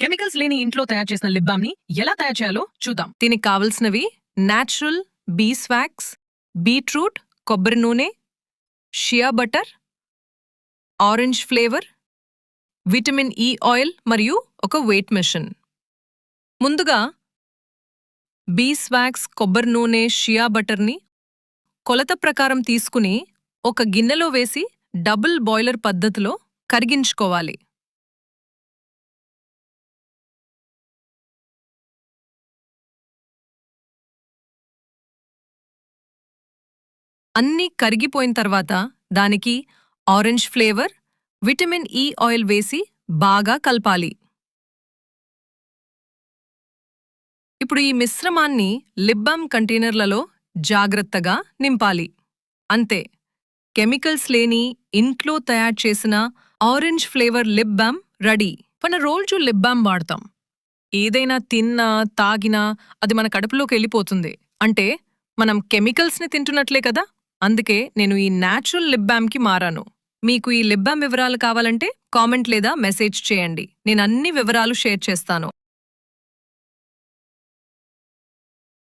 Chemicals లేని ఇంట్లో తయారు చేసిన లిప్ బామ్ ని ఎలా తయారు చేయాలో చూద్దాం. దీనికి కావలసినవి న్యాచురల్ బీస్వాక్స్, బీట్రూట్, కొబ్బరి నూనె, shea butter, orange flavour, vitamin E oil మరియు ఒక వెయిట్ మెషిన్. ముందుగా బీస్వాక్స్, కొబ్బరి నూనె, షియా బటర్ని కొలత ప్రకారం తీసుకుని ఒక గిన్నెలో వేసి డబుల్ బాయిలర్ పద్ధతిలో కరిగించుకోవాలి. అన్నీ కరిగిపోయిన తర్వాత దానికి orange flavour, vitamin E oil వేసి బాగా కలపాలి. ఇప్పుడు ఈ మిశ్రమాన్ని లిప్ బామ్ కంటైనర్లలో జాగ్రత్తగా నింపాలి. అంతే, కెమికల్స్ లేని ఇంట్లో తయారు చేసిన orange flavour lip balm ready. మన రోజు లిప్ బామ్ వాడతాం. ఏదైనా తిన్నా తాగినా అది మన కడుపులోకి వెళ్ళిపోతుంది. అంటే మనం కెమికల్స్ని తింటున్నట్లే కదా. అందుకే నేను ఈ న్యాచురల్ లిప్ బామ్కి మారాను. మీకు ఈ లిప్ బామ్ వివరాలు కావాలంటే కామెంట్ లేదా మెసేజ్ చేయండి. నేను అన్ని వివరాలు షేర్ చేస్తాను.